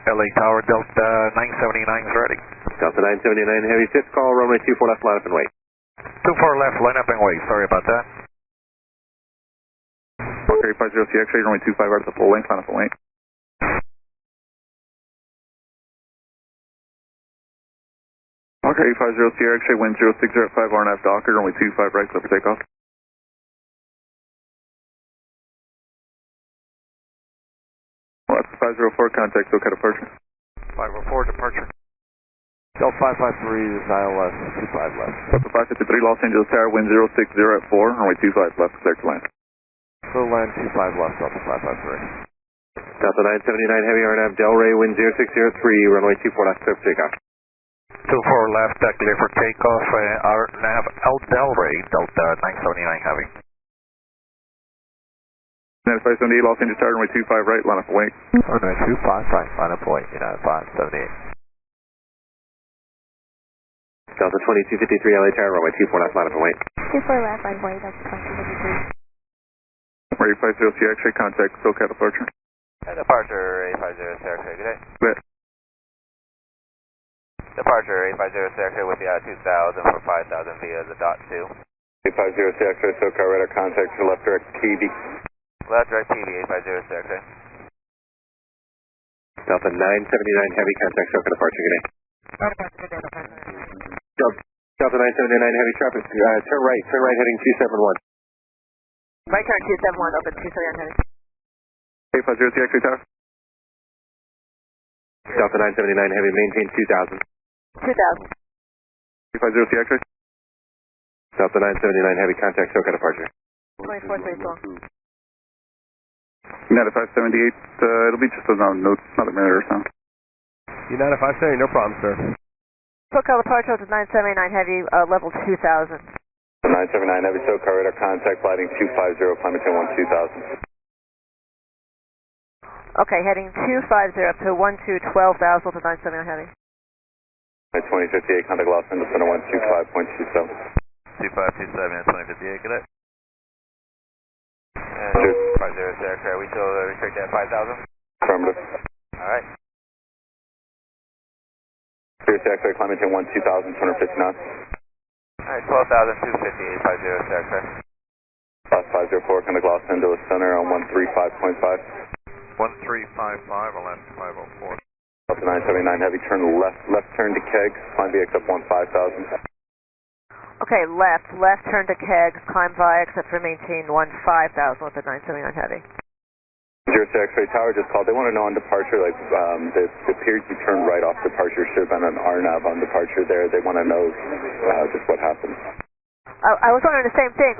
LA Tower, Delta 979 is ready. Delta 979 Heavy, fifth call, runway 24 left, line up and wait. 24 left, line up and wait. Sorry about that. Okay, 50 X-ray, runway 25 right at the full length, line up and wait. Okay, 50 Sierra X-ray, wind 060 at 5 RNAV Docker, runway 25 right, clear for takeoff. Well, that's 504, contact SoCal departure. 504 departure. Delta 553 is ILS 25 left. Delta 553 Los Angeles Tower, wind 060 at 4, runway 25 left, clear to land. So land 25 left, Delta 553. Delta 979 Heavy, RNAV Delray, wind 060 at 3, runway 24 left, clear for takeoff. 24 left, clear for takeoff. Our nav Delray, Delta 979 Heavy. 578 Los Angeles Tower, runway 25 right, line up and wait. Runway 25 right, line up and wait, United 578. Delta 2253 LA Tower, runway 24 left, line up and wait. 24 left, line wait, Delta 2253. Ready 50 Sierra X-ray, contact SoCal departure. Departure 850 Sierra X-ray, good day. Bet. Departure 850 Sierra X-ray with the 2000 for 5000 via the dot 2. 850 Sierra X-ray, SoCal radar contact to left direct TV. Left direct TV 850 Sierra X-ray. Delta 979 Heavy, contact SoCal departure, good day. Delta 979 Heavy, traffic, turn right heading 271. Right turn 271, open 271 heavy. 850 Sierra X-ray Tower. Delta 979 Heavy, maintain 2000. 2000. 850 Sierra X-ray. Delta 979 Heavy, contact SoCal departure. 2432. United 578, it'll be just another minute or so. United 578, no problem, sir. SoCal departure to 979 heavy, level 2000. 979 Heavy, SoCal radar contact, gliding 250, climbing to 12000. Okay, heading 250 up to 12,000 to 979 heavy. 2058, contact Los Angeles center 125.27. 2527 2058, good day. And 50 Sierra X-ray, we still restrict at 5000? Affirmative. Alright. Sirius X-ray, climbing to 12000, 250 knots. Alright, 12,250 850 Sierra X-ray. Class 504, contact Los Angeles center on 135.5. 1355, I'll land 504. Delta 979 Heavy, turn left turn to kegs, climb VX up 15,000. Okay, left turn to kegs, climb via except for maintain 15,000 with the 979 heavy. 0 X-ray Tower just called. They want to know on departure, like, it appears you turned right off departure. Should have been an RNAV on departure there. They want to know just what happened. I was wondering the same thing.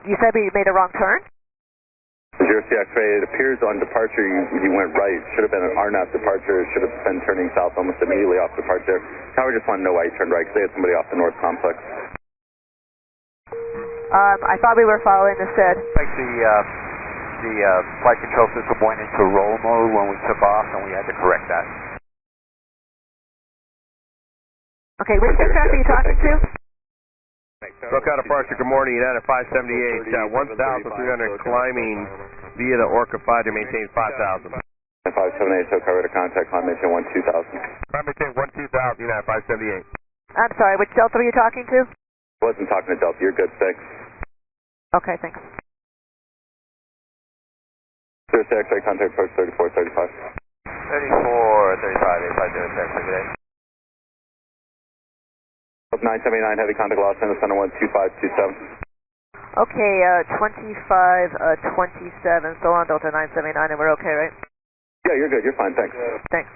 You said we made a wrong turn? 0 X-ray, it appears on departure you went right. Should have been an RNAV departure. Should have been turning south almost immediately off departure. Tower just want to know why you turned right, because they had somebody off the north complex. I thought we were following the SID. Like the flight control system went into roll mode when we took off, and we had to correct that. Okay, which aircraft are you talking to? SoCal departure, good morning, United 578, 1,300 climbing via the Orca 5 to maintain 5,000. 578, SoCal radar contact, climb maintain 12,000. Climb maintain 12,000, United 578. I'm sorry, which Delta were you talking to? I wasn't talking to Delta, you're good, thanks. Okay, thanks. 0 X-ray contact approach 3435. 3435 850 Sierra X-ray, good day. 979 Heavy, contact Los Angeles center 12527. Okay, 2527, still on Delta 979, and we're okay, right? Yeah, you're good, you're fine, thanks. Thanks.